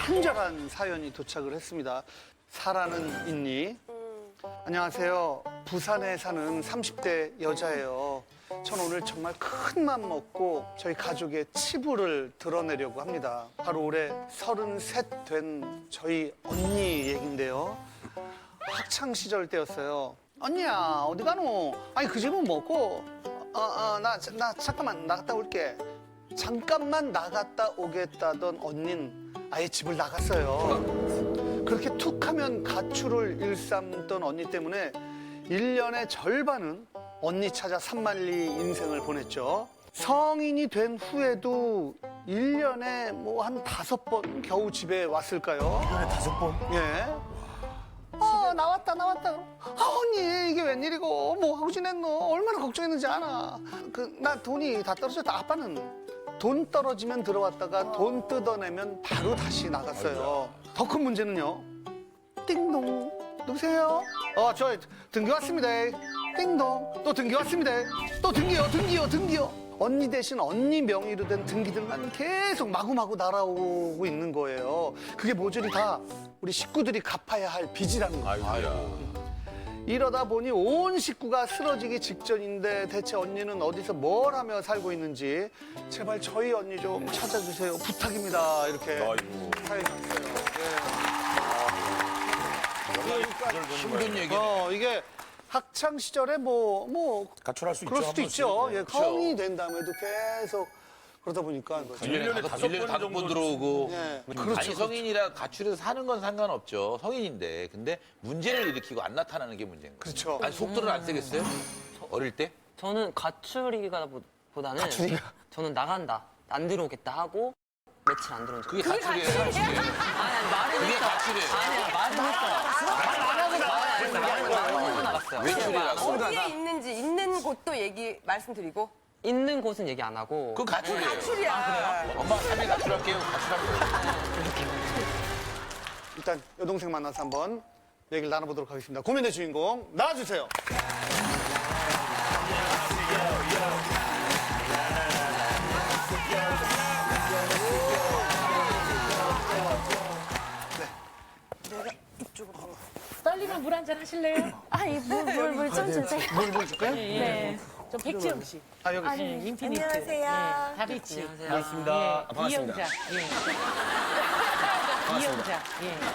친절한 사연이 도착을 했습니다. 사라는 있니? 안녕하세요. 부산에 사는 30대 여자예요. 전 오늘 정말 큰 맘 먹고 저희 가족의 치부를 드러내려고 합니다. 바로 올해 33 된 저희 언니 얘긴데요. 학창 시절 때였어요. 언니야, 어디 가노? 아니, 그 집은 뭐고? 나 잠깐만 나갔다 올게. 잠깐만 나갔다 오겠다던 언닌 아예 집을 나갔어요. 그렇게 툭 하면 가출을 일삼던 언니 때문에 1년의 절반은 언니 찾아 산만리 인생을 보냈죠. 성인이 된 후에도 1년에 뭐 한 5번 겨우 집에 왔을까요? 1년에 5번? 예. 나왔다. 언니, 이게 웬일이고, 뭐 하고 지냈노? 얼마나 걱정했는지 아나? 나 돈이 다 떨어졌다. 아빠는 돈 떨어지면 들어왔다가 돈 뜯어내면 바로 다시 나갔어요. 더 큰 문제는요. 띵동. 누구세요? 저 등기 왔습니다. 띵동. 또 등기 왔습니다. 또 등기요. 언니 대신 언니 명의로 된 등기들만 계속 마구마구 날아오고 있는 거예요. 그게 모조리 다 우리 식구들이 갚아야 할 빚이라는 거예요. 이러다 보니 온 식구가 쓰러지기 직전인데 대체 언니는 어디서 뭘 하며 살고 있는지 제발 저희 언니 좀 찾아주세요. 부탁입니다. 이렇게 사연이 왔어요. 힘든 얘기. 이게 학창 시절에 가출할 수 그럴 있죠. 수도 있죠. 예, 성인이 된 다음에도 계속 그러다 보니까 1년에 5번 들어오고. 예, 아니, 그렇죠. 성인이라 가출해서 사는 건 상관없죠. 성인인데. 근데 문제를 일으키고 안 나타나는 게 문제인 거예요. 그렇죠. 아니, 속도를 안 세겠어요? 어릴 때? 저는 가출이기보다는 저는 나간다, 안 들어오겠다 하고 며칠 안 들어온 적. 그게 가출이에요. 아니, 말은 그게 했어요. 가출이에요. 아니, 말은 했어요. 말은 나갔어요. 외출이라고? 어디에 있는 곳도 말씀드리고. 있는 곳은 얘기 안 하고. 그건 가출이에요. 가출이야. 엄마 3일 가출할게요. 가출한 거예요. 일단 여동생 만나서 한번 얘기를 나눠보도록 하겠습니다. 고민의 주인공 나와주세요. 떨리면 물 한잔 하실래요? 물 좀 주세요. 물 줄까요? 네. 좀 백지영 씨. 여기. 네, 인피니트. 안녕하세요. 다비치. 안녕하세요. 반갑습니다. 반갑습니다. 이영자. 이영자.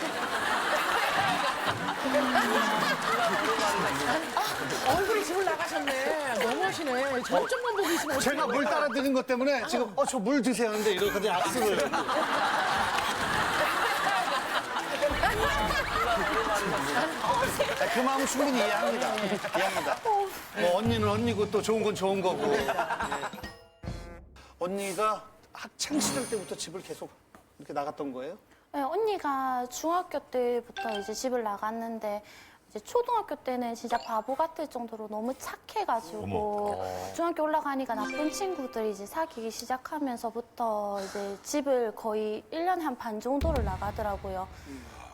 얼굴이 집을 나가셨네. 너무하시네. 저쪽만 보고 있으면 제가 물 따라 드는 것 때문에 지금 저 물 드세요 하는데 이러거든요. 악수를. 그 마음 충분히 이해합니다. 뭐 언니는 언니고 또 좋은 건 좋은 거고. 예. 언니가 학창 시절 때부터 집을 계속 이렇게 나갔던 거예요? 네, 언니가 중학교 때부터 이제 집을 나갔는데 이제 초등학교 때는 진짜 바보 같을 정도로 너무 착해가지고 중학교 올라가니까 나쁜 친구들이 이제 사귀기 시작하면서부터 이제 집을 거의 1년에 한 반 정도를 나가더라고요.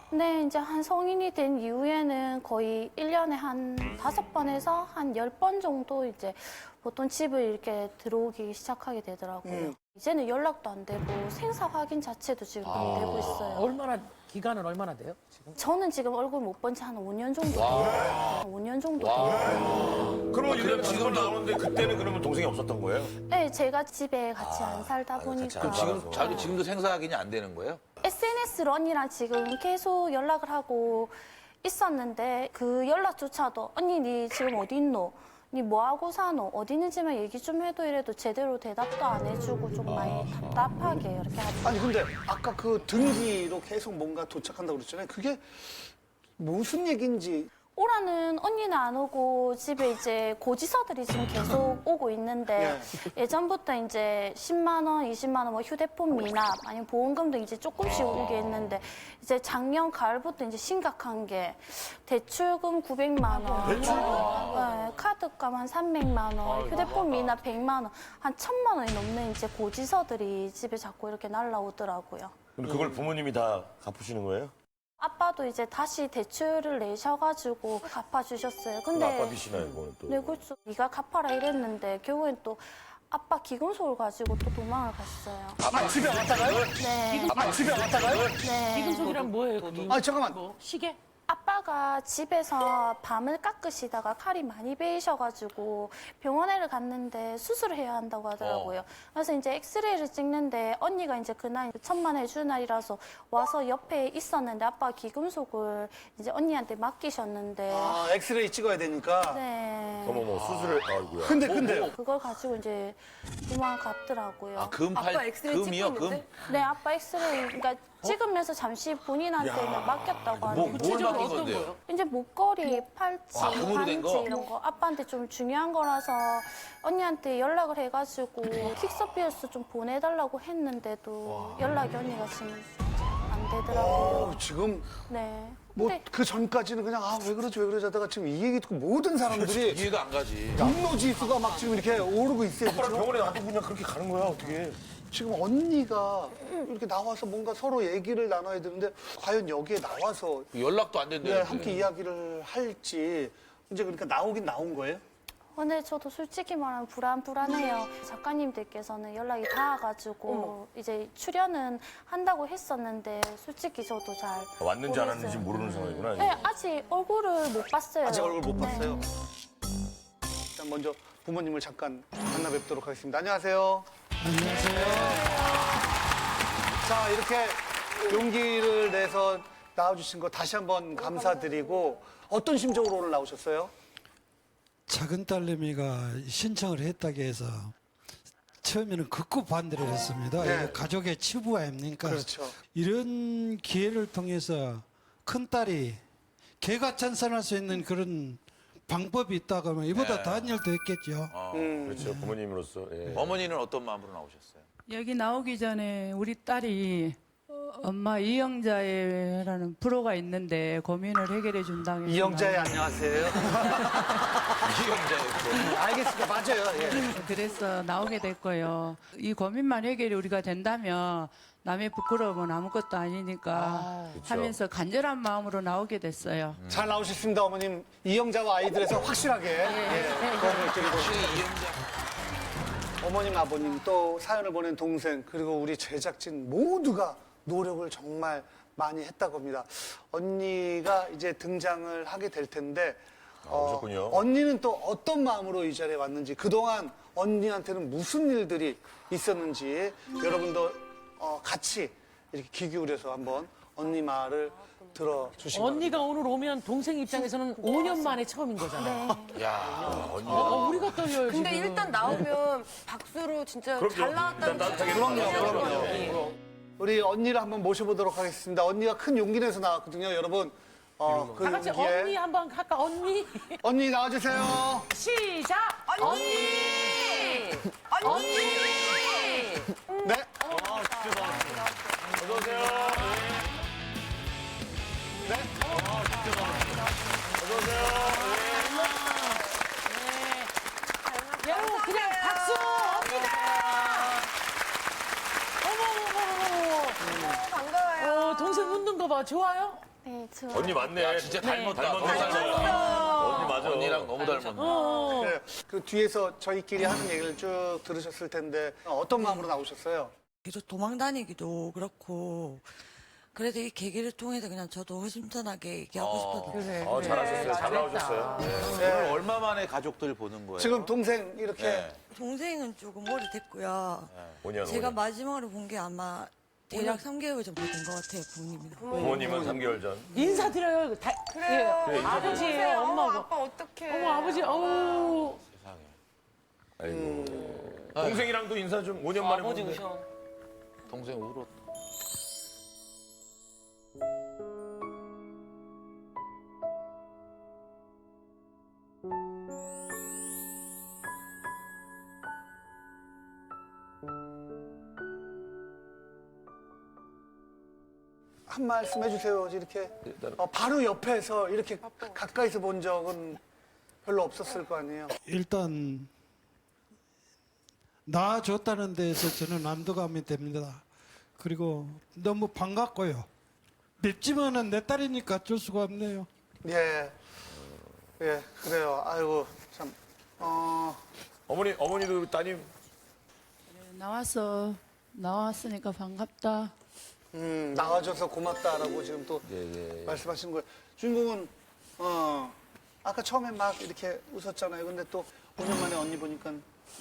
근데 이제 한 성인이 된 이후에는 거의 1년에 한 5번에서 한 10번 정도 이제 보통 집을 이렇게 들어오기 시작하게 되더라고요. 이제는 연락도 안 되고 생사 확인 자체도 지금 안 되고 있어요. 기간은 얼마나 돼요? 지금? 저는 지금 얼굴 못 본 지 한 5년 정도 돼요. 5년 정도 돼요. 그러면 1년에 5번 나오는데 그때는 그러면 동생이 없었던 거예요? 네, 제가 집에 같이 안 살다 같이 보니까. 안 살아서. 지금도 생사 확인이 안 되는 거예요? SNS로 언니랑 지금 계속 연락을 하고 있었는데 그 연락조차도 언니 니 지금 어디 있노? 니 뭐하고 사노? 어디 있는지만 얘기 좀 해도 이래도 제대로 대답도 안 해주고 좀 많이 답답하게 이렇게 하죠. 아니 근데 아까 그 등기로 계속 뭔가 도착한다고 그랬잖아요. 그게 무슨 얘기인지. 오라는 언니는 안 오고 집에 이제 고지서들이 지금 계속 오고 있는데 예전부터 이제 10만 원, 20만 원 뭐 휴대폰 미납 아니면 보험금 등 이제 조금씩 오게 했는데 이제 작년 가을부터 이제 심각한 게 대출금 900만 원, 네, 카드값 한 300만 원, 휴대폰 미납 100만 원, 한 1000만 원이 넘는 이제 고지서들이 집에 자꾸 이렇게 날라오더라고요. 근데 그걸 부모님이 다 갚으시는 거예요? 아빠도 이제 다시 대출을 내셔가지고 갚아주셨어요. 근데 아빠 빚이나 이거는 또. 네, 그렇죠. 네가 갚아라 이랬는데 결국엔 또 아빠 기금속을 가지고 또 도망을 갔어요. 아, 집에 왔다가요? 네. 아, 집에 왔다가요? 네. 기금속이란 뭐예요? 그게? 아, 잠깐만. 뭐, 시계? 아빠가 집에서 밤을 깎으시다가 칼이 많이 베이셔가지고 병원에 갔는데 수술을 해야 한다고 하더라고요. 그래서 이제 엑스레이를 찍는데 언니가 이제 그날 천만에 줄 날이라서 와서 옆에 있었는데 아빠가 기금속을 이제 언니한테 맡기셨는데 아, 엑스레이 찍어야 되니까. 네. 어머머, 수술을, 아이고야. 근데요. 그걸 가지고 이제 도망갔더라고요. 아, 금 팔, 아빠 엑스레이 찍고 금이요, 금? 있는데? 네, 아빠 엑스레이 그러니까 찍으면서 잠시 본인한테 그냥 맡겼다고 뭐, 하는데 뭘 구체적으로 맡긴 어떤 건데요? 거요? 이제 목걸이, 팔찌, 아, 금으로 된 반지 거? 이런 거 아빠한테 좀 중요한 거라서 언니한테 연락을 해가지고 킥서필스 좀 보내달라고 했는데도 연락이 언니가 지금 안 되더라고요. 지금 네. 뭐 근데 그 전까지는 그냥 아, 왜 그러지 하다가 지금 이 얘기 듣고 모든 사람들이 이해가 안 가지. 분노 지수가 막 지금 이렇게 오르고 있어요. 아빠랑 그죠? 병원에 놔두고 그냥 그렇게 가는 거야, 어떻게. 지금 언니가 이렇게 나와서 뭔가 서로 얘기를 나눠야 되는데 과연 여기에 나와서 연락도 안 된대요. 네, 함께 이야기를 할지 이제 그러니까 나오긴 나온 거예요? 근데 저도 솔직히 말하면 불안해요. 작가님들께서는 연락이 닿아가지고 이제 출연은 한다고 했었는데 솔직히 저도 잘 왔는지 안 모르겠어요. 왔는지 모르는 상황이구나. 네, 아직 얼굴을 못 봤어요. 아직 얼굴 못 네. 봤어요. 일단 먼저 부모님을 잠깐 만나 뵙도록 하겠습니다. 안녕하세요. 안녕하세요. 자, 이렇게 용기를 내서 나와주신 거 다시 한번 감사드리고 어떤 심정으로 오늘 나오셨어요? 작은 딸내미가 신청을 했다고 해서 처음에는 극구 반대를 했습니다. 네. 이거 가족의 치부 아닙니까? 그렇죠. 이런 기회를 통해서 큰딸이 개가찬선할 수 있는 그런 방법이 있다고 하면 이보다 더 한열도 했겠죠. 그렇죠, 부모님으로서. 예. 어머니는 어떤 마음으로 나오셨어요? 여기 나오기 전에 우리 딸이 엄마 이영자라는 프로가 있는데 고민을 해결해 준다고 해서 이영자의 안녕하세요. 이영자였고. 알겠습니다. 맞아요. 예. 그래서 나오게 됐고요. 이 고민만 해결이 우리가 된다면 남의 부끄러움은 아무것도 아니니까 하면서 간절한 마음으로 나오게 됐어요. 잘 나오셨습니다, 어머님. 이영자와 아이들에서 확실하게 도움을 드리고 확실히 이영자. 어머님, 아버님, 또 사연을 보낸 동생, 그리고 우리 제작진 모두가 노력을 정말 많이 했다고 합니다. 언니가 이제 등장을 하게 될 텐데, 오셨군요. 언니는 또 어떤 마음으로 이 자리에 왔는지, 그동안 언니한테는 무슨 일들이 있었는지, 여러분도 같이 이렇게 귀 기울여서 한번 언니 말을 들어주시기 언니가 오늘 오면 동생 입장에서는 5년 만에 처음인 거잖아요. 야, 언니. 우리가 떨려요, 근데 지금. 일단 나오면 박수로 진짜 잘 나왔다는 따뜻하게 그럼요. 우리 언니를 한번 모셔보도록 하겠습니다. 언니가 큰 용기 내서 나왔거든요, 여러분. 그 다 같이 용기에 언니 한번 할까? 언니. 언니 나와주세요. 시작! 언니! 언니! 네. 어서오세요. 네. 여러분, 그냥 박수! 언니다! 어머머머머. 반가워요. 동생 웃는 거 봐. 좋아요? 네, 저 언니 맞네. 진짜 닮았다. 닮았네. 언니 맞아. 언니랑 너무 닮았네. 네. 그 뒤에서 저희끼리 하는 얘기를 쭉 들으셨을 텐데 어떤 마음으로 나오셨어요? 계속 도망 다니기도 그렇고 그래도 이 계기를 통해서 그냥 저도 허심탄회하게 얘기하고 싶어서 잘하셨어요. 잘 나오셨어요. 오늘 얼마 만에 가족들 보는 거예요? 지금 동생 이렇게 네. 동생은 조금 오래됐고요. 5년. 제가 마지막으로 본 게 아마 대략 3개월 전부터 된 것 같아요, 부모님이랑. 부모님은 3개월 전. 인사드려요. 그래요. 아버지예요, 엄마고. 아빠 어떡해. 어머, 아버지, 어우. 아이고. 동생이랑도 인사 좀 5년 만에 아버지 보는데. 우셔. 동생 울었다. 한 말씀 해주세요. 이렇게 바로 옆에서 이렇게 가까이서 본 적은 별로 없었을 거 아니에요. 일단 낳아줬다는 데서 저는 안도감이 됩니다. 그리고 너무 반갑고요. 맵지만은 내 딸이니까 어쩔 수가 없네요. 예, 예, 그래요. 아이고 참. 어머니도 따님 나왔으니까 반갑다. 나와줘서 고맙다라고 지금 또 예. 말씀하신 거예요. 주인공은 아까 처음에 막 이렇게 웃었잖아요. 근데 또 5년 만에 언니 보니까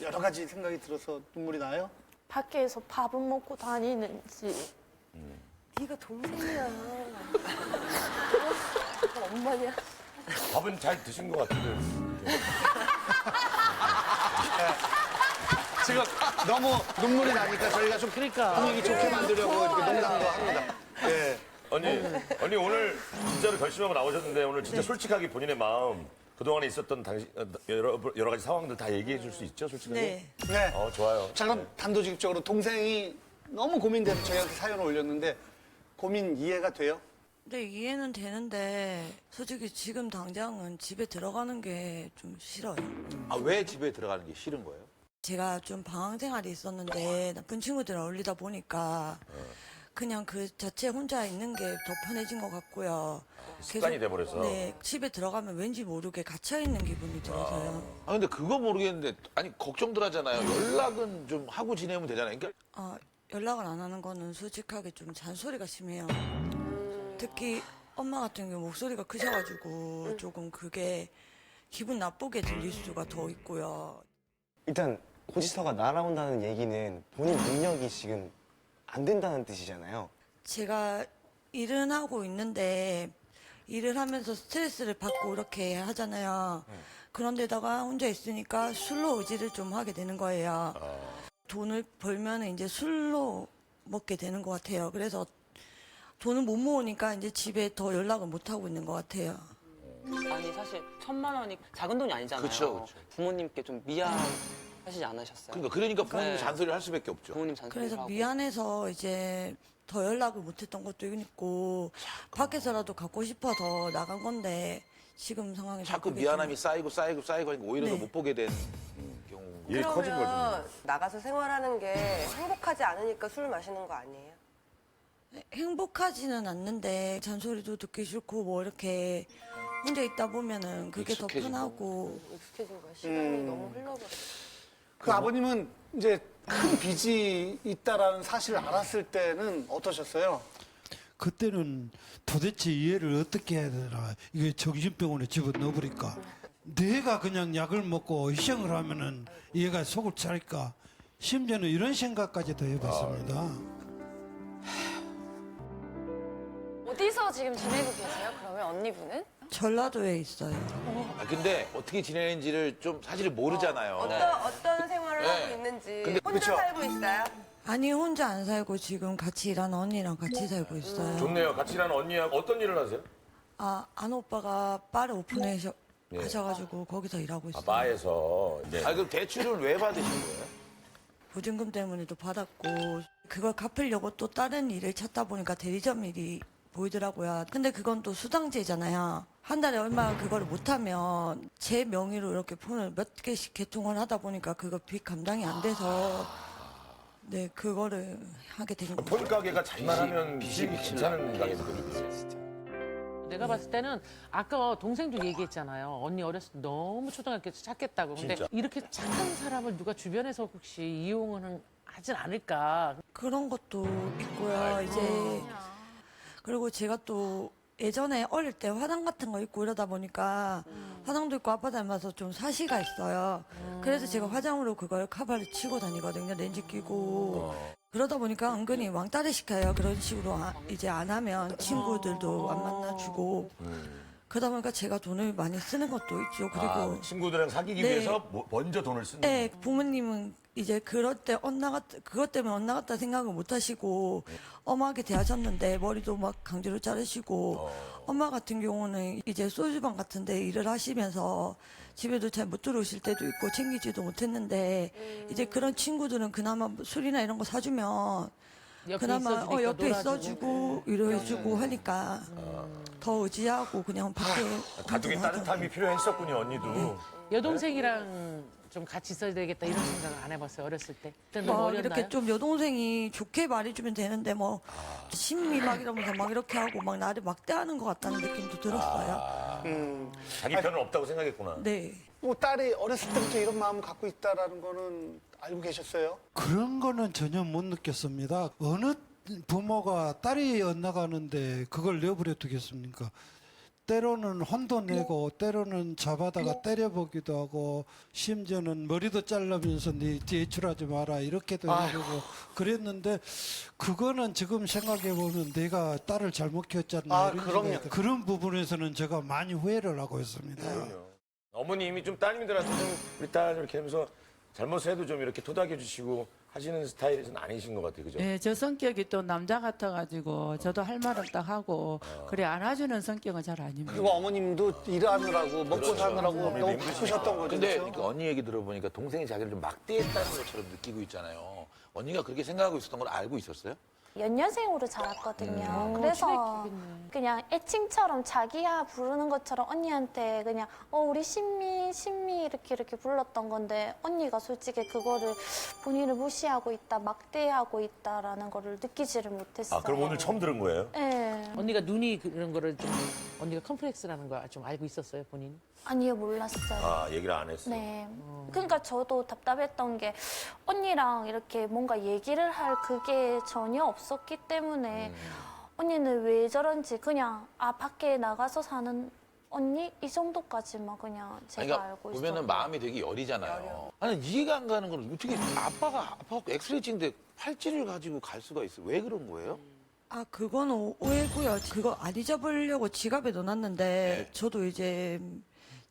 여러 가지 생각이 들어서 눈물이 나요? 밖에서 밥은 먹고 다니는지 네가 동생이야. 엄마냐? 밥은 잘 드신 것 같은데. 지금 너무 눈물이 나니까 저희가 좀 분위기 좋게 만들려고 이렇게 농담도 합니다. 예. 언니 오늘 진짜로 결심하고 나오셨는데 오늘 진짜 솔직하게 본인의 마음 그동안에 있었던 여러 가지 상황들 다 얘기해 줄 수 있죠, 솔직하게? 네. 네. 좋아요. 자, 그럼 단도직입적으로 동생이 너무 고민돼서 저희한테 사연을 올렸는데 고민 이해가 돼요? 네, 이해는 되는데 솔직히 지금 당장은 집에 들어가는 게 좀 싫어요. 아, 왜 집에 들어가는 게 싫은 거예요? 제가 좀 방황 생활이 있었는데 나쁜 친구들이랑 어울리다 보니까 그냥 그 자체 혼자 있는 게 더 편해진 것 같고요. 습관이 돼버려서. 네, 집에 들어가면 왠지 모르게 갇혀있는 기분이 들어서요. 아, 근데 그거 모르겠는데, 아니, 걱정들 하잖아요. 연락은 좀 하고 지내면 되잖아요. 그러니까 연락을 안 하는 거는 솔직하게 좀 잔소리가 심해요. 특히 엄마 같은 경우 목소리가 크셔가지고 조금 그게 기분 나쁘게 들릴 수가 더 있고요. 일단 고지서가 날아온다는 얘기는 본인 능력이 지금 안 된다는 뜻이잖아요. 제가 일은 하고 있는데 일을 하면서 스트레스를 받고 이렇게 하잖아요. 그런데다가 혼자 있으니까 술로 의지를 좀 하게 되는 거예요. 돈을 벌면 이제 술로 먹게 되는 것 같아요. 그래서 돈을 못 모으니까 이제 집에 더 연락을 못 하고 있는 것 같아요. 아니 사실 1,000만 원이 작은 돈이 아니잖아요. 그쵸. 부모님께 좀 미안하시지 않으셨어요? 그러니까 부모님 네. 잔소리를 할 수밖에 없죠. 부모님 잔소리 그래서 하고. 미안해서 이제 더 연락을 못했던 것도 있고 밖에서라도 갖고 싶어서 나간 건데 지금 상황에서 자꾸 그게 미안함이 쌓이고 하니까 오히려 더 네. 못 보게 된 경우. 일 커진 거죠. 그러면 나가서 생활하는 게 행복하지 않으니까 술 마시는 거 아니에요? 행복하지는 않는데 잔소리도 듣기 싫고 뭐 이렇게 혼자 있다 보면은 그게 더 익숙해지고. 편하고 익숙해진 거야. 시간이 너무 흘러버렸어. 그 아버님은 이제 큰 빚이 있다라는 사실을 알았을 때는 어떠셨어요? 그때는 도대체 이해를 어떻게 해야 되나. 이게 정신병원에 집어넣어버릴까. 내가 그냥 약을 먹고 희생을 하면은 얘가 속을 차릴까. 심지어는 이런 생각까지도 해봤습니다. 어디서 지금 지내고 계세요? 그러면 언니분은? 전라도에 있어요. 아, 근데 어떻게 지내는지를 좀 사실 모르잖아요. 어떤 생활을 네. 하고 있는지 근데 혼자 그쵸. 살고 있어요? 아니 혼자 안 살고 지금 같이 일하는 언니랑 같이 살고 있어요. 좋네요. 같이 일하는 언니하고 어떤 일을 하세요? 안 오빠가 바를 오픈해 예. 하셔가지고 거기서 일하고 있어요. 바에서. 네. 아, 그럼 대출을 왜 받으신 거예요? 보증금 때문에도 받았고 그걸 갚으려고 또 다른 일을 찾다 보니까 대리점 일이 보이더라고요. 근데 그건 또 수당제잖아요. 한 달에 얼마 그거를 못하면 제 명의로 이렇게 폰을 몇 개씩 개통을 하다 보니까 그거 빚 감당이 안 돼서 네 그거를 하게 된 거죠. 폰 가게가 잘만 하면 빚이 괜찮은 가게거든요. 내가 봤을 때는 아까 동생도 얘기했잖아요. 언니 어렸을 때 너무 초등학교 때 착했다고. 근데 진짜. 이렇게 착한 사람을 누가 주변에서 혹시 이용은 하진 않을까. 그런 것도 있고요. 이제 그리고 제가 또 예전에 어릴 때 화장 같은 거 입고 이러다 보니까 화장도 입고 아빠 닮아서 좀 사시가 있어요. 그래서 제가 화장으로 그걸 카바를 치고 다니거든요. 렌즈 끼고. 그러다 보니까 은근히 왕따를 시켜요. 그런 식으로 이제 안 하면 친구들도 안 만나주고. 그러다 보니까 제가 돈을 많이 쓰는 것도 있죠. 그리고 친구들이랑 사귀기 네. 위해서 먼저 돈을 쓰는 네, 부모님은 이제 그럴 때 그것 때문에 엇나갔다 생각을 못 하시고 엄하게 대하셨는데 머리도 막 강제로 자르시고 엄마 같은 경우는 이제 소주방 같은 데 일을 하시면서 집에도 잘 못 들어오실 때도 있고 챙기지도 못했는데 이제 그런 친구들은 그나마 술이나 이런 거 사주면 옆에 그나마 있어주니까 옆에 놀아주고. 있어주고 위로해주고 하니까 더 의지하고 그냥 밖에 가족의 혼자 따뜻함이 필요했었군요, 언니도. 여동생이랑 좀 같이 있어야 되겠다 이런 생각을 안 해봤어요. 어렸을 때. 그때 너무 어렸나요? 이렇게 좀 여동생이 좋게 말해주면 되는데 뭐 신미 막 이러면서 막 이렇게 하고 막 나를 막대하는 것 같다는 느낌도 들었어요. 자기 편은 없다고 생각했구나. 네. 뭐 딸이 어렸을 때부터 이런 마음을 갖고 있다라는 거는 알고 계셨어요? 그런 거는 전혀 못 느꼈습니다. 어느 부모가 딸이 엇나가는데 그걸 내버려 두겠습니까? 때로는 혼도 내고 때로는 잡아다가 때려보기도 하고 심지어는 머리도 잘라면서 네 제출하지 마라 이렇게도 해보고 그랬는데 그거는 지금 생각해보면 내가 딸을 잘못 키웠잖아. 아, 이런 그럼요. 생각이 그런 부분에서는 제가 많이 후회를 하고 있습니다. 어머님이 좀 따님들한테 좀 우리 딸 이렇게 하면서 잘못을 해도 좀 이렇게 토닥여 주시고 하시는 스타일은 아니신 것 같아요. 그죠? 네, 저 성격이 또 남자 같아가지고 저도 할 말은 딱 하고 그래 안아주는 성격은 잘 아닙니다. 그리고 어머님도 일하느라고 먹고 그렇죠. 사느라고 어머님도 너무 힘드시니까. 바쁘셨던 거죠. 근데 그렇죠? 그러니까 언니 얘기 들어보니까 동생이 자기를 좀 막대했다는 것처럼 느끼고 있잖아요. 언니가 그렇게 생각하고 있었던 걸 알고 있었어요? 연년생으로 자랐거든요. 그래서 그냥 애칭처럼 자기야 부르는 것처럼 언니한테 그냥 우리 신미 이렇게 불렀던 건데 언니가 솔직히 그거를 본인을 무시하고 있다, 막대하고 있다라는 거를 느끼지를 못했어요. 아, 그럼 오늘 처음 들은 거예요? 네. 언니가 눈이 그런 거를 좀 언니가 컴플렉스라는 거 좀 알고 있었어요, 본인? 아니요, 몰랐어요. 아, 얘기를 안 했어. 네. 그러니까 저도 답답했던 게 언니랑 이렇게 뭔가 얘기를 할 그게 전혀 없었기 때문에 언니는 왜 저런지 그냥 밖에 나가서 사는 언니 이 정도까지만 그냥 제가 그러니까 알고 보면은 있었어요. 마음이 되게 여리잖아요. 아니 이해가 안 가는 건 어떻게 아빠가 엑스레이 찍는데 팔찌를 가지고 갈 수가 있어? 왜 그런 거예요? 아, 그건 오해고요. 그거 안 잊어버리려고 지갑에 넣어놨는데 저도 이제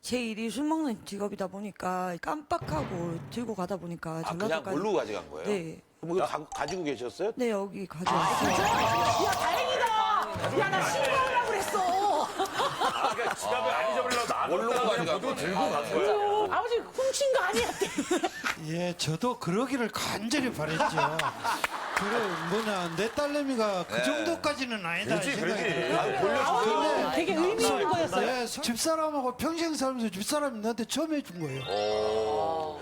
제 일이 술 먹는 직업이다 보니까 깜빡하고 들고 가다 보니까 아 그냥 전라도까지. 몰로 가져간 거예요? 네. 그럼 이거 가지고 계셨어요? 네, 여기 가져왔어요. 아, 그러니까 지갑을 안 잊어버리려고 뭘로 가져가고 들고 간 거야. 아버지 훔친 거 아니야? 예, 저도 그러기를 간절히 바랬죠. 내 딸내미가 그 정도까지는 아니다. 그렇지, 이 생각이 그렇지. 들어요. 아, 근데 되게 의미 있는 거였어요. 네, 집사람하고 평생 살면서 집사람이 나한테 처음 해준 거예요.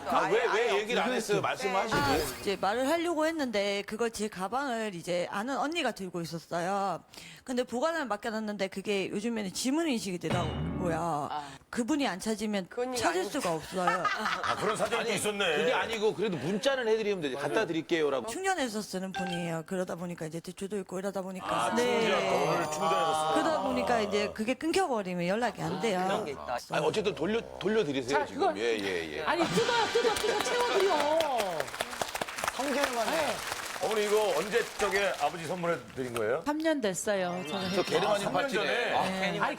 왜 얘기를 안 했어요? 말씀하시지. 이제 말을 하려고 했는데 그걸 제 가방을 이제 아는 언니가 들고 있었어요. 근데 보관을 맡겨놨는데 그게 요즘에는 지문인식이 되더라고요. 그분이 안 찾으면 찾을 수가 없어요. 아, 그런 사정이 있었네. 그게 아니고 그래도 문자는 해드리면 되지. 갖다 드릴게요라고. 충전해서 쓰는 분이에요. 그러다 보니까 이제 대출도 있고 이러다 보니까. 오늘 충전해서 그러다 보니까 이제 그게 끊겨버리면 연락이 안 돼요. 그런 게 있다. 아니, 어쨌든 돌려드리세요 자, 지금. 그걸- 예. 아니 뜯어 채워드려. 어머니 이거 언제 저게 아버지 선물해 드린 거예요? 3년 됐어요. 저 게르마늄 3년 팔찌네. 전에? 아니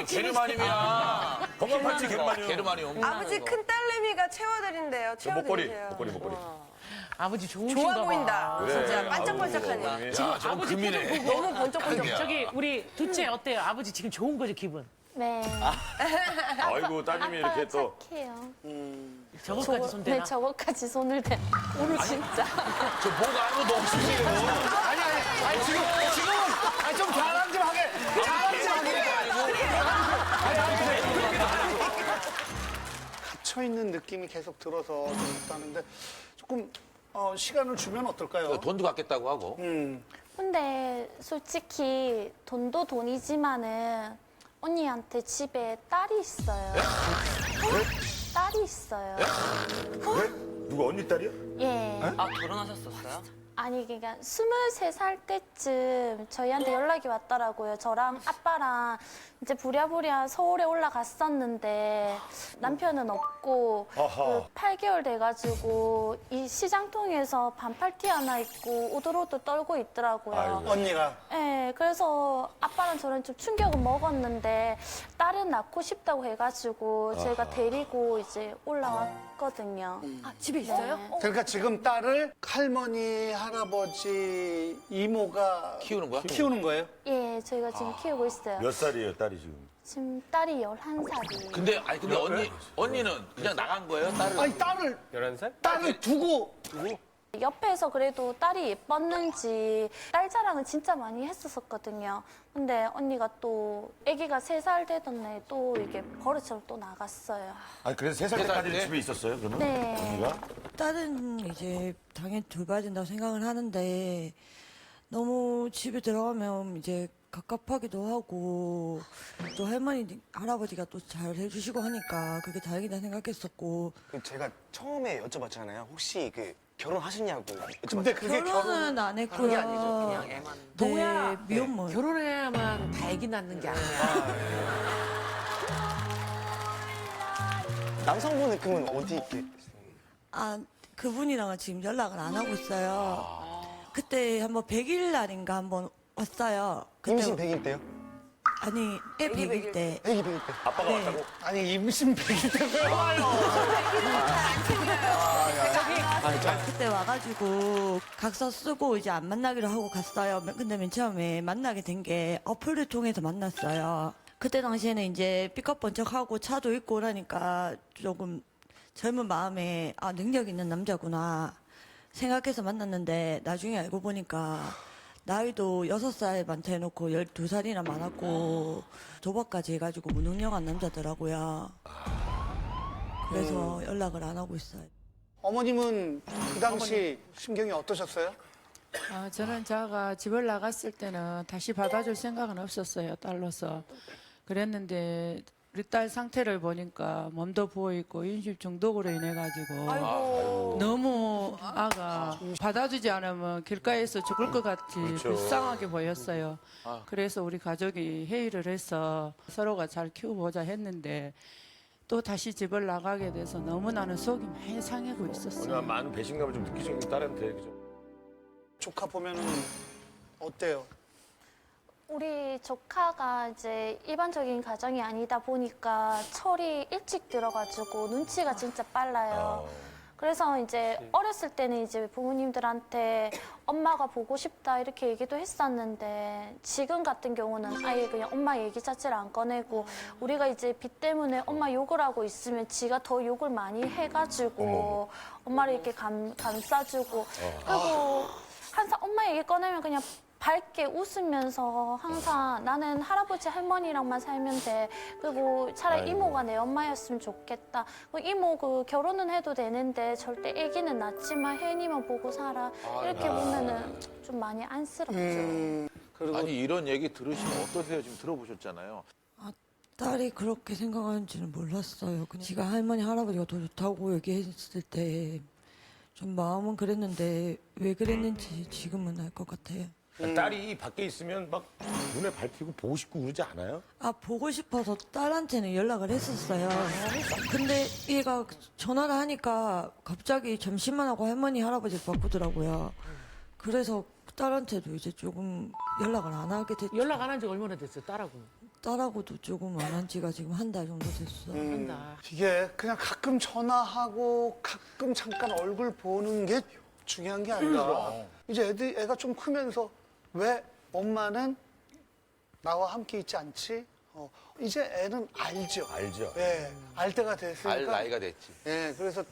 게르마늄이야. 건강 팔찌 개만요. 게르마늄. 아버지 큰 딸내미가 채워드린대요. 목걸이. 채워드리세요. 아버지 좋으신가 좋아 봐. 보인다. 그래. 진짜 아이고, 반짝반짝하네. 어머님이. 야, 저건 금이네. 너무 번쩍번쩍. 저기 우리 둘째 어때요? 아버지 지금 좋은 거죠 기분? 네. 아이고, 따님이 아빠가 이렇게 또. 착해요. 저거까지 손 대나? 네, 저거까지 손을 대. 오늘 진짜. 저 뭐가 아무도 없으세요. 아니, 지금 좀 자랑 좀 하게. 갇혀 있는 느낌이 계속 들어서 좀 그렇다는데 조금 시간을 주면 어떨까요? 돈도 갖겠다고 하고. 근데 솔직히 돈도 돈이지만은 언니한테 집에 딸이 있어요. 딸이 있어요. 누가 언니 딸이요? 예. 아, 결혼하셨었어요? 아니 그러니까 23살 때쯤 저희한테 연락이 왔더라고요. 저랑 아빠랑 이제 부랴부랴 서울에 올라갔었는데 남편은 없고 아하. 8개월 돼가지고 이 시장통에서 반팔티 하나 입고 오들오들 떨고 있더라고요. 아이고. 언니가. 네, 그래서 아빠랑 저는 좀 충격을 먹었는데 딸은 낳고 싶다고 해가지고 저희가 데리고 이제 올라왔거든요. 아, 집에 있어요? 그러니까 지금 딸을 할머니, 할아버지, 이모가 키우는 거야? 키우는 거예요? 예, 저희가 지금 키우고 있어요. 몇 살이에요, 딸이 지금? 지금 딸이 11살이에요. 근데 언니는 그냥 나간 거예요? 딸을? 아니, 딸을 11살? 딸을 두고 옆에서 그래도 딸이 예뻤는지 딸 자랑은 진짜 많이 했었거든요. 근데 언니가 또 아기가 3살 되던 날 또 이게 버릇처럼 또 나갔어요. 아니, 그래서 3살 때까지 때? 집에 있었어요, 그러면? 네. 언니가? 딸은 이제 당연히 돌봐야 된다고 생각을 하는데 너무 집에 들어가면 이제 갑갑하기도 하고 또 할머니 할아버지가 또 잘 해주시고 하니까 그게 다행이다 생각했었고. 그 제가 처음에 여쭤봤잖아요. 혹시 그 결혼하셨냐고. 근데 그게 결혼은 안 했고요. 게 아니죠. 그냥 애만. 네, 미혼모. 결혼해야만 다 애기 낳는 게 아니야. 남성분은 그러면 어디 이렇게? 아, 그분이랑은 지금 연락을 안 하고 있어요. 그때 한번 100일 날인가 한번 왔어요. 그때 임신 100일 때요? 아니, 애 100일 때. 애기 100일 때. 아빠가 네. 왔다고? 아니 임신 100일 때 왜 와요? 그때 와가지고 각서 쓰고 이제 안 만나기로 하고 갔어요. 근데 맨 처음에 만나게 된 게 어플을 통해서 만났어요. 그때 당시에는 이제 삐걱번쩍하고 차도 있고 그러니까 조금 젊은 마음에 아, 능력 있는 남자구나 생각해서 만났는데 나중에 알고 보니까 나이도 6살만 해놓고 12살이나 많았고 도박까지 해가지고 무능력한 남자더라고요. 그래서 연락을 안 하고 있어요. 어머님은 그 당시 심경이 어떠셨어요? 저는 자가 집을 나갔을 때는 다시 받아줄 생각은 없었어요, 딸로서. 그랬는데 우리 딸 상태를 보니까 몸도 부어있고 인식 중독으로 인해가지고 너무 아가 받아주지 않으면 길가에서 죽을 것 같이 불쌍하게 보였어요. 그래서 우리 가족이 회의를 해서 서로가 잘 키워보자 했는데 또 다시 집을 나가게 돼서 너무 나는 속이 많이 상하고 있었어요. 얼마나 많은 배신감을 좀 느끼신 딸한테 그죠? 조카 보면은 어때요? 우리 조카가 이제 일반적인 가정이 아니다 보니까 철이 일찍 들어가지고 눈치가 진짜 빨라요. 그래서 이제 어렸을 때는 이제 부모님들한테 엄마가 보고 싶다 이렇게 얘기도 했었는데 지금 같은 경우는 아예 그냥 엄마 얘기 자체를 안 꺼내고 우리가 이제 빚 때문에 엄마 욕을 하고 있으면 지가 더 욕을 많이 해가지고 엄마를 이렇게 감싸주고 그리고 항상 엄마 얘기 꺼내면 그냥 밝게 웃으면서 항상 나는 할아버지 할머니랑만 살면 돼. 그리고 차라리 이모가 내 엄마였으면 좋겠다. 이모 그 결혼은 해도 되는데 절대 아기는 낳지 마. 혜인이만 보고 살아. 이렇게 보면은 좀 많이 안쓰럽죠. 그리고 아니 이런 얘기 들으시면 어떠세요? 지금 들어보셨잖아요. 딸이 그렇게 생각하는지는 몰랐어요. 그냥 지가 할머니 할아버지가 더 좋다고 얘기했을 때 좀 마음은 그랬는데 왜 그랬는지 지금은 알 것 같아요. 딸이 밖에 있으면 막 눈에 밟히고 보고 싶고 그러지 않아요? 아, 보고 싶어서 딸한테는 연락을 했었어요. 근데 얘가 전화를 하니까 갑자기 잠시만 하고 할머니, 할아버지를 바꾸더라고요. 그래서 딸한테도 이제 조금 연락을 안 하게 됐죠. 연락 안 한 지 얼마나 됐어요, 딸하고? 딸하고도 조금 안 한 지가 지금 한 달 정도 됐어요. 한다. 이게 그냥 가끔 전화하고 가끔 잠깐 얼굴 보는 게 중요한 게 아니라 이제 애가 좀 크면서 왜 엄마는 나와 함께 있지 않지? 이제 애는 알죠. 알죠. 예, 알 때가 됐으니까. 알 나이가 됐지. 예, 그래서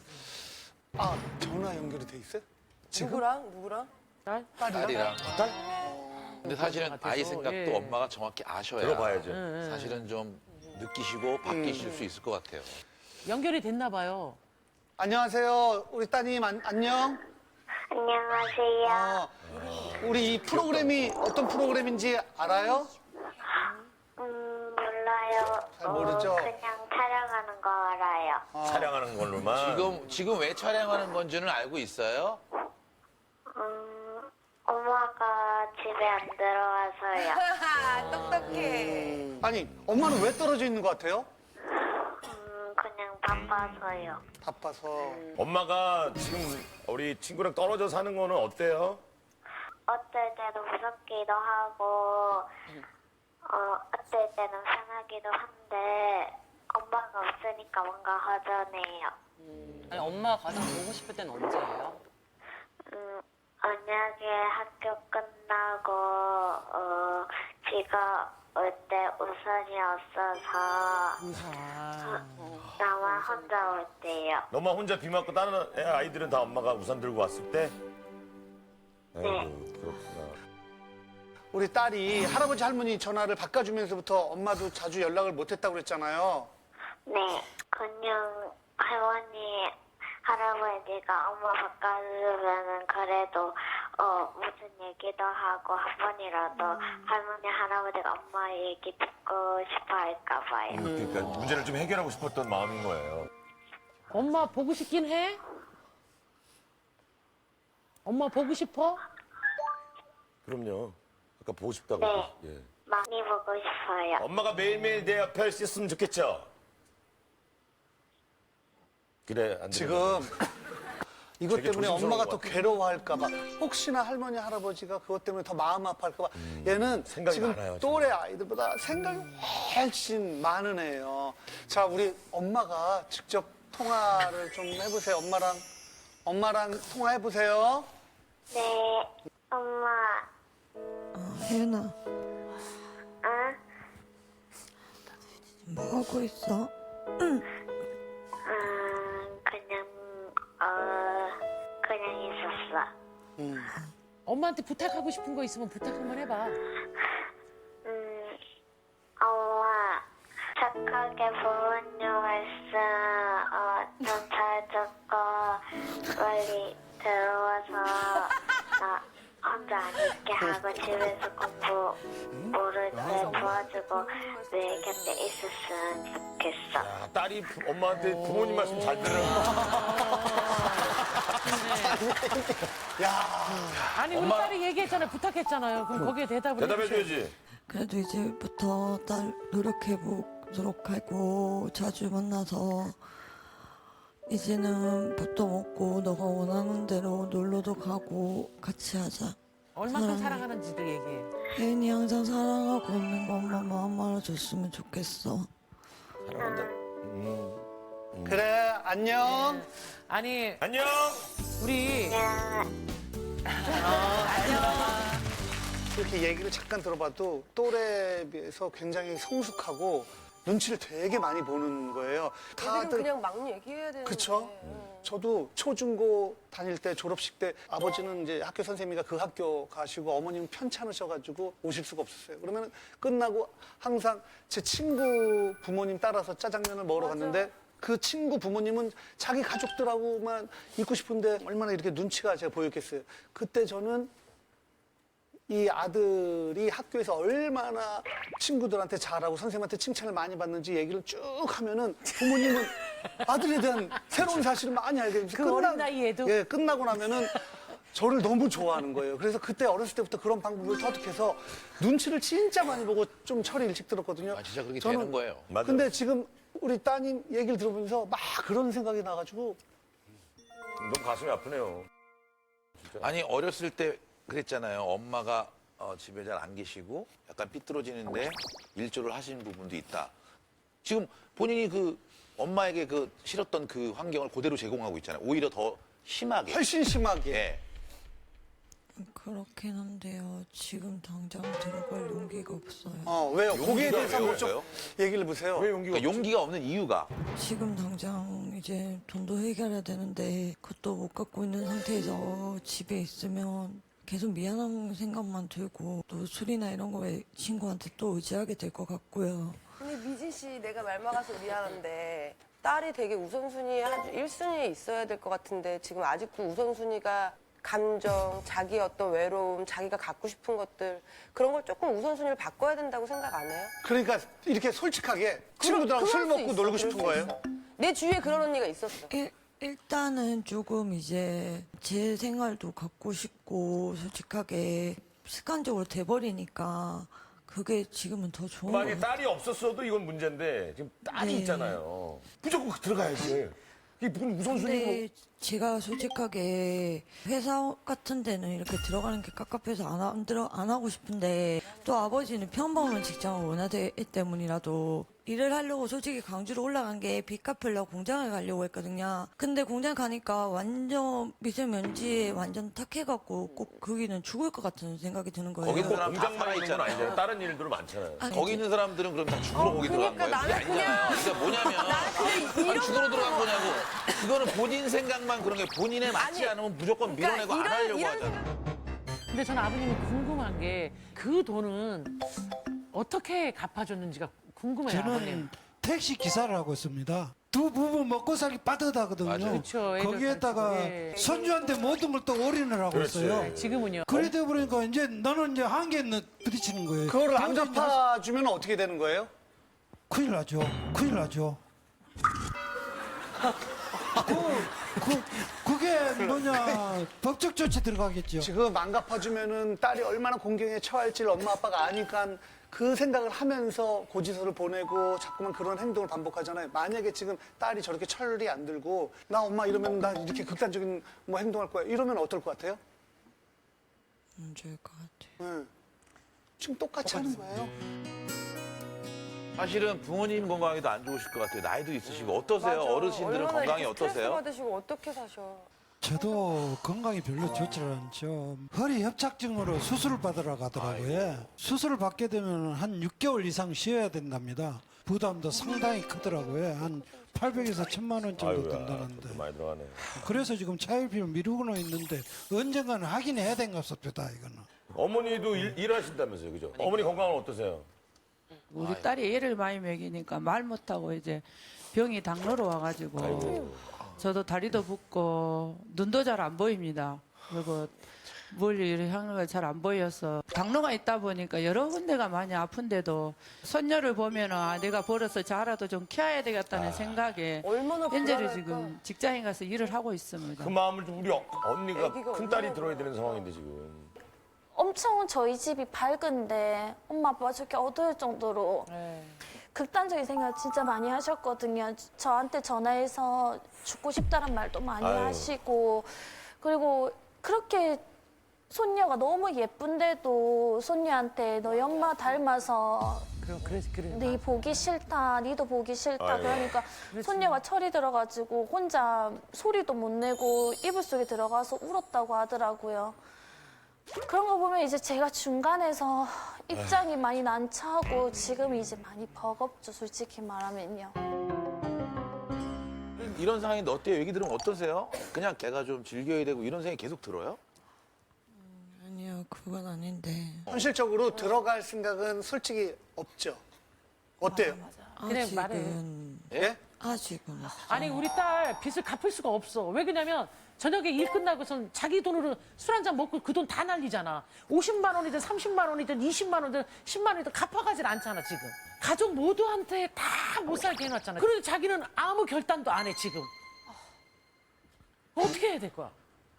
전화 연결이 돼 있어요? 지금 누구랑? 딸이랑. 근데 사실은 아이 생각도 엄마가 정확히 아셔야 들어봐야죠. 사실은 좀 느끼시고 바뀌실 수 있을 것 같아요. 연결이 됐나 봐요. 안녕하세요. 우리 따님 안녕. 안녕하세요. 우리 이 프로그램이 어떤 프로그램인지 알아요? 몰라요. 잘 모르죠? 그냥 촬영하는 거 알아요. 촬영하는 걸로만. 지금 왜 촬영하는 건지는 알고 있어요? 엄마가 집에 안 들어와서요. 똑똑해. 아니, 엄마는 왜 떨어져 있는 것 같아요? 그냥 바빠서요. 바빠서. 엄마가 지금 우리 친구랑 떨어져 사는 거는 어때요? 어떨 때는 무섭기도 하고, 어떨 때는 편하기도 한데, 엄마가 없으니까 뭔가 허전해요. 아니, 엄마가 가장 보고 싶을 때는 언제예요? 만약에 학교 끝나고, 비가 올 때 우산이 없어서, 나만 혼자 올 때요. 너만 혼자 비 맞고 다른 아이들은 다 엄마가 우산 들고 왔을 때? 네. 그렇구나. 우리 딸이 할아버지 할머니 전화를 바꿔주면서부터 엄마도 자주 연락을 못했다고 그랬잖아요. 네. 그냥 할머니, 할아버지가 엄마 바꿔주면은 그래도 무슨 얘기도 하고 한 번이라도 할머니 할아버지가 엄마 얘기 듣고 싶어 할까 봐요. 그러니까 문제를 좀 해결하고 싶었던 마음인 거예요. 엄마 보고 싶긴 해? 엄마 보고 싶어? 그럼요. 아까 보고 싶다고. 네. 예. 많이 보고 싶어요. 엄마가 매일매일 내 옆에 있었으면 좋겠죠? 그래, 안 지금 이것 되게 때문에 조심스러운 엄마가 것 또 같아. 괴로워할까봐 혹시나 할머니 할아버지가 그것 때문에 더 마음 아파할까봐 얘는 생각이 지금 많아요, 또래 아이들보다 생각이 훨씬 많은 애예요. 자, 우리 엄마가 직접 통화를 좀 해보세요. 엄마랑 통화해보세요. 네, 엄마, 혜연아, 응? 뭐 하고 있어? 그냥 있었어. 엄마한테 부탁하고 싶은 거 있으면 부탁 한번 해봐. 엄마, 착하게 부모님 말씀, 좀 잘 듣고, 빨리 들어와서, 나 혼자 안 있게 하고, 집에서 공부 모를 때 도와주고, 내 곁에 있었으면 좋겠어. 야, 딸이 엄마한테 부모님 말씀 잘 들으라. 아니 우리 딸이 얘기했잖아요. 부탁했잖아요. 그럼 거기에 대답을 대답해줘야지. 그래도 이제부터 딸 노력해보도록 하고 자주 만나서 이제는 밥도 먹고 너가 원하는 대로 놀러도 가고 같이 하자. 얼마큼 사랑하는지도 얘기해. 혜인이 항상 사랑하고 있는 것만 마음 알아줬으면 좋겠어. 사랑한다. 그래, 안녕. 아니 안녕! 우리 이렇게 얘기를 잠깐 들어봐도 또래에 비해서 굉장히 성숙하고 눈치를 되게 많이 보는 거예요. 애들은 그냥 막 얘기해야 되는데. 그쵸? 저도 초중고 다닐 때 졸업식 때 아버지는 이제 학교 선생님이가 그 학교 가시고 어머님은 편찮으셔가지고 오실 수가 없었어요. 그러면 끝나고 항상 제 친구 부모님 따라서 짜장면을 먹으러 갔는데 그 친구 부모님은 자기 가족들하고만 있고 싶은데 얼마나 이렇게 눈치가 제가 보였겠어요. 그때 저는 이 아들이 학교에서 얼마나 친구들한테 잘하고 선생님한테 칭찬을 많이 받는지 얘기를 쭉 하면은 부모님은 아들에 대한 새로운 사실을 많이 알게 되면서 그 어린 나이에도? 예, 끝나고 나면은 저를 너무 좋아하는 거예요. 그래서 그때 어렸을 때부터 그런 방법을 터득해서 눈치를 진짜 많이 보고 좀 철이 일찍 들었거든요. 아, 진짜 그렇게 되는 거예요. 맞아요. 근데 지금 우리 따님 얘기를 들어보면서 막 그런 생각이 나가지고 너무 가슴이 아프네요. 아니 어렸을 때 그랬잖아요. 엄마가 집에 잘 안 계시고 약간 삐뚤어지는데 일조를 하신 부분도 있다. 지금 본인이 그 엄마에게 그 싫었던 그 환경을 그대로 제공하고 있잖아요. 오히려 더 심하게. 훨씬 심하게. 예. 그렇긴 한데요. 지금 당장 들어갈 용기가 없어요. 왜요? 거기에 대해서 한번 없어요? 좀 얘기를 보세요. 왜 용기가 그러니까 용기가 없는 이유가 지금 당장 이제 돈도 해결해야 되는데 그것도 못 갖고 있는 상태에서 집에 있으면 계속 미안한 생각만 들고 또 술이나 이런 거에 친구한테 또 의지하게 될 것 같고요. 근데 미진 씨, 내가 말 막아서 미안한데 딸이 되게 우선순위에 아주 1순위에 있어야 될 것 같은데 지금 아직도 우선순위가 감정, 자기의 어떤 외로움, 자기가 갖고 싶은 것들 그런 걸 조금 우선순위를 바꿔야 된다고 생각 안 해요? 그러니까 이렇게 솔직하게 친구들하고 술 그럴 수 먹고 있어, 놀고 그럴 싶은 수 거예요? 있어. 내 주위에 그런 언니가 있었어. 일단은 조금 이제 제 생활도 갖고 싶고 솔직하게 습관적으로 돼버리니까 그게 지금은 더 좋은 것 만약에 같아요. 딸이 없었어도 이건 문제인데 지금 딸이 네. 있잖아요. 무조건 들어가야지. 이게 무슨 우선순위고. 근데 제가 솔직하게 회사 같은 데는 이렇게 들어가는 게 깝깝해서 안 하고 싶은데 또 아버지는 평범한 직장을 원하기 때문이라도 일을 하려고 솔직히 광주로 올라간 게 빚 갚으려고 공장을 가려고 했거든요. 근데 공장 가니까 완전 미세먼지에 완전 탁해갖고 꼭 거기는 죽을 것 같은 생각이 드는 거예요. 거기 꼭 사람 다 공장만 있는 건 살아있잖아요. 아니잖아요. 다른 일들은 많잖아요. 아, 거기 있는 사람들은 그럼 다 죽으러 거기 들어간 거예요. 그게 나는 그냥- 아니잖아요. 그러니까 뭐냐면 아니, 죽으러 들어간 거냐고. 그거는 본인 생각만 그런 게 본인에 맞지 않으면 무조건 밀어내고 안 하려고 하잖아요. 근데 저는 아버님이 궁금한 게 그 돈은 어떻게 갚아줬는지가 궁금해요, 아버님. 저는 택시 기사를 하고 있습니다. 두 부부 먹고 살기 빠듯하거든요. 맞아요. 그렇죠. 애들 거기에다가 가르치고, 예. 손주한테 모든 걸 또 올인을 하고 그렇지. 있어요. 지금은요. 그래 돼 버리니까 이제 나는 이제 한계에 부딪히는 거예요. 그거를 안 그래서 이제 갚아주면 어떻게 되는 거예요? 큰일 나죠. 큰일 나죠. 그게 뭐냐 법적 조치 들어가겠죠. 지금 안 갚아주면은 딸이 얼마나 공경에 처할지를 엄마 아빠가 아니까 그 생각을 하면서 고지서를 보내고 자꾸만 그런 행동을 반복하잖아요. 만약에 지금 딸이 저렇게 철이 안 들고 나 엄마 이러면 나 이렇게 극단적인 뭐 행동할 거야 이러면 어떨 것 같아요? 안 좋을 것 같아요. 네. 지금 똑같이 하는 거예요. 사실은 부모님 건강에도 안 좋으실 것 같아요. 나이도 있으시고 어떠세요? 맞아. 어르신들은 얼마나 건강이 이렇게 스트레스 어떠세요? 받으시고 어떻게 사셔? 저도 건강이 별로 좋지 않죠. 허리 협착증으로 수술을 받으러 가더라고요. 수술을 받게 되면 한 6개월 이상 쉬어야 된답니다. 부담도 상당히 크더라고요. 한 800에서 1000만 원 정도 아이고야, 든다는데. 많이 들어가네. 그래서 지금 차일피를 미루고는 있는데 언젠가는 하긴 해야 된가 싶다 이거는. 어머니도 일하신다면서요, 그죠? 어머니 건강은 어떠세요? 우리 딸이 애를 많이 먹이니까 말 못하고 이제 병이 당뇨로 와가지고 저도 다리도 붓고 눈도 잘 안 보입니다. 그리고 멀리 향하는 걸 잘 안 보여서 당뇨가 있다 보니까 여러 군데가 많이 아픈데도 손녀를 보면은 아, 내가 벌어서 자라도 좀 키워야 되겠다는 생각에 얼마나 현재를 불안할까? 지금 직장에 가서 일을 하고 있습니다. 그 마음을 좀 우리 언니가 애기가 큰 딸이 얼마나 들어야 되는 상황인데 지금. 엄청 저희 집이 밝은데 엄마 아빠가 저렇게 어두울 정도로 극단적인 생각 진짜 많이 하셨거든요. 저한테 전화해서 죽고 싶다는 말도 많이 아유. 하시고 그리고 그렇게 손녀가 너무 예쁜데도 손녀한테 너희 엄마 닮아서 그래. 네 보기 싫다, 니도 보기 싫다 아유. 그러니까 손녀가 철이 들어가지고 혼자 소리도 못 내고 이불 속에 들어가서 울었다고 하더라고요. 그런 거 보면 이제 제가 중간에서 입장이 많이 난처하고 지금 이제 많이 버겁죠, 솔직히 말하면요. 이런 상황인데 어때요? 얘기 들으면 어떠세요? 그냥 걔가 좀 즐겨야 되고 이런 생각이 계속 들어요? 아니요, 그건 아닌데. 현실적으로 들어갈 생각은 솔직히 없죠. 어때요? 그냥 말해. 아직은, 예? 아직은 없어요. 아니 우리 딸 빚을 갚을 수가 없어. 왜 그러냐면 저녁에 일 끝나고선 자기 돈으로 술 한 잔 먹고 그 돈 다 날리잖아. 50만 원이든 30만 원이든 20만 원이든 10만 원이든 갚아가질 않잖아 지금. 가족 모두한테 다 못 살게 해놨잖아. 그런데 자기는 아무 결단도 안 해 지금. 어떻게 해야 될 거야?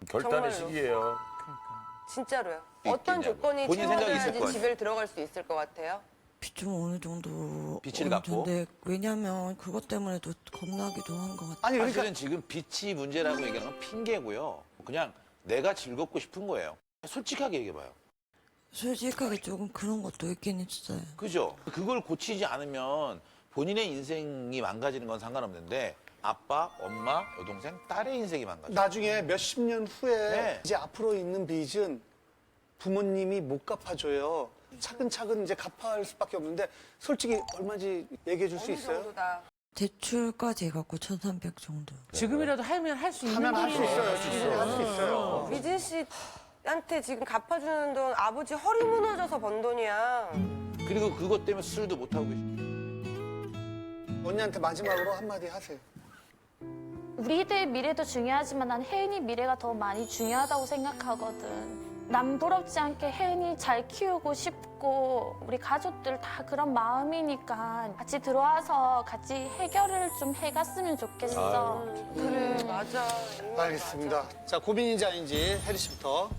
결단의 정말요. 시기예요. 진짜로요. 어떤 있겠냐고. 조건이 본인 생각이 있을 채워져야지 거 아니에요. 집에 들어갈 수 있을 것 같아요? 빚 좀 어느 정도. 빚을 갚고? 근데 왜냐면 그것 때문에도 겁나기도 한 것 같아요. 아니 그러니까 사실은 지금 빚이 문제라고 얘기하는 건 핑계고요. 그냥 내가 즐겁고 싶은 거예요. 솔직하게 얘기해봐요. 솔직하게 조금 그런 것도 있긴 있어요. 그죠? 그걸 고치지 않으면 본인의 인생이 망가지는 건 상관없는데 아빠, 엄마, 여동생, 딸의 인생이 망가져요. 나중에 몇십 년 후에 네. 이제 앞으로 있는 빚은 부모님이 못 갚아줘요. 차근차근 이제 갚아할 수밖에 없는데 솔직히 얼마인지 얘기해 줄 수 어느 있어요? 정도다. 대출까지 해갖고 1,300 정도. 지금이라도 하면 할 수 있는 하면 할 수 일이네. 있어요. 지금 할 수 있어요. 미진 씨한테 지금 갚아주는 돈 아버지 허리 무너져서 번 돈이야. 그리고 그것 때문에 술도 못하고 계시고. 언니한테 마지막으로 한마디 하세요. 우리들의 미래도 중요하지만 난 혜은이 미래가 더 많이 중요하다고 생각하거든. 남 부럽지 않게 혜은이 잘 키우고 싶고 우리 가족들 다 그런 마음이니까 같이 들어와서 같이 해결을 좀 해갔으면 좋겠어. 그래, 맞아. 알겠습니다. 자, 고민인지 아닌지 혜리 씨부터.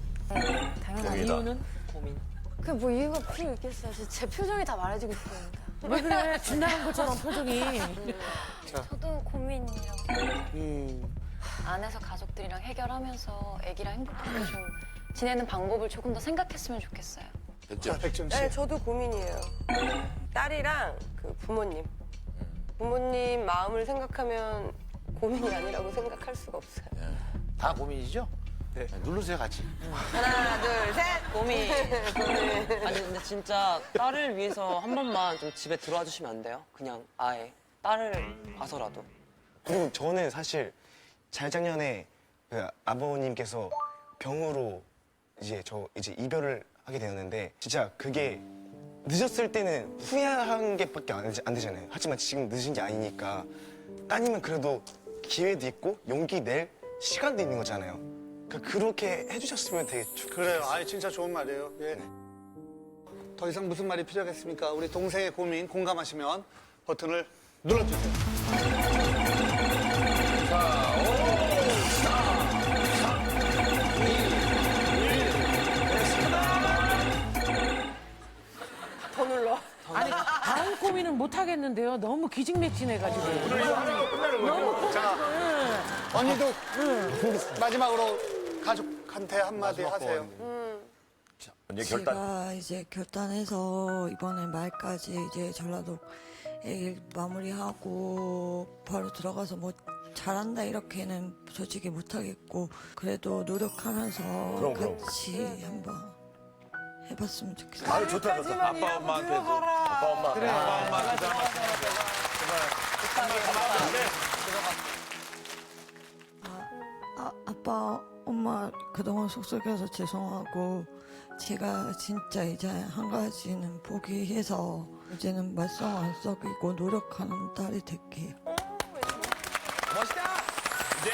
당연한 이유는 고민. 그 뭐 이유가 필요 있겠어요. 제 표정이 다 말해주고 있습니다. 왜 그래? 진나간 것처럼 표정이. 저도 고민이라고. 안에서 가족들이랑 해결하면서 애기랑 행복하게 좀 지내는 방법을 조금 더 생각했으면 좋겠어요. 자, 백정 씨. 네, 저도 고민이에요. 딸이랑 그 부모님. 부모님 마음을 생각하면 고민이 아니라고 생각할 수가 없어요. 다 고민이죠? 네. 누르세요, 같이. 하나, 둘, 셋! 고민. 아니 근데 진짜 딸을 위해서 한 번만 좀 집에 들어와 주시면 안 돼요? 그냥 아예 딸을 봐서라도. 그리고 저는 사실 재작년에 그 아버님께서 병으로 이제 이별을 하게 되었는데 진짜 그게 늦었을 때는 후회한 게밖에 안 되잖아요. 하지만 지금 늦은 게 아니니까 따님은 그래도 기회도 있고 용기 낼 시간도 있는 거잖아요. 그렇게 해주셨으면 되게 좋겠어요. 그래요. 아이 진짜 좋은 말이에요. 예. 더 이상 무슨 말이 필요하겠습니까? 우리 동생의 고민 공감하시면 버튼을 눌러주세요. 더 눌러. 아니 다음 고민은 못 하겠는데요. 너무 기진맥진해가지고. 너무 자, 언니도 마지막으로 가족한테 한마디 하세요. 언니 결단. 제가 이제 결단해서 이번에 말까지 이제 전라도 일 마무리하고 바로 들어가서 뭐 잘한다 이렇게는 솔직히 못하겠고 그래도 노력하면서 그럼. 같이 한번 해봤으면 좋겠어요. 아유 좋다. 아빠 엄마한테도. 아빠 엄마. 그래. 아빠 엄마 기사 아빠, 엄마 그동안 속썩여서 죄송하고 제가 진짜 이제 한 가지는 포기해서 이제는 말썽 안 썩이고 노력하는 딸이 될게요. 이제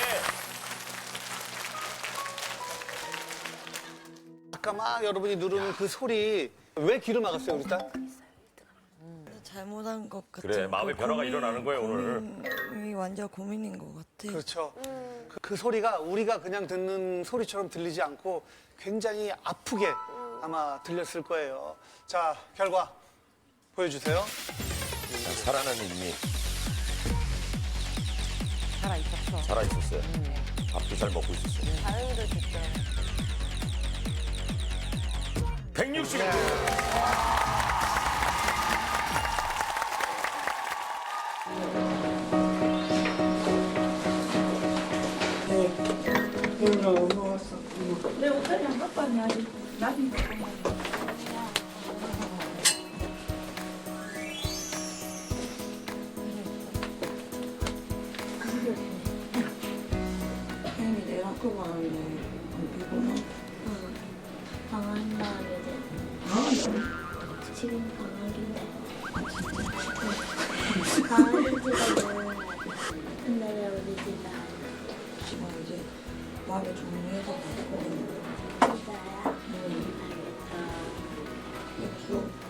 아까 막 여러분이 누르는 그 소리 왜 귀를 막았어요, 우리 딸? 잘못한 것 같아요. 그래, 마음의 변화가 일어나는 거예요, 오늘. 고민이 완전 고민인 것 같아요. 그렇죠. 그 소리가 우리가 그냥 듣는 소리처럼 들리지 않고 굉장히 아프게 아마 들렸을 거예요. 자, 결과 보여주세요. 살아나는 인미 살아있었어. 살아있었어요. 밥도 잘 먹고 있었어요. 다행이다 진짜. 160. 내 옷다리 안 갖고 왔냐 아직 나중에 형이 내가 그만하는데 안 피곤해? 방학이면 이제 지금 방학인데 방학이지만은 근데 왜 우리 집에 지금 이제 마음이 정리해서 가고 진짜야? 알겠어. 약속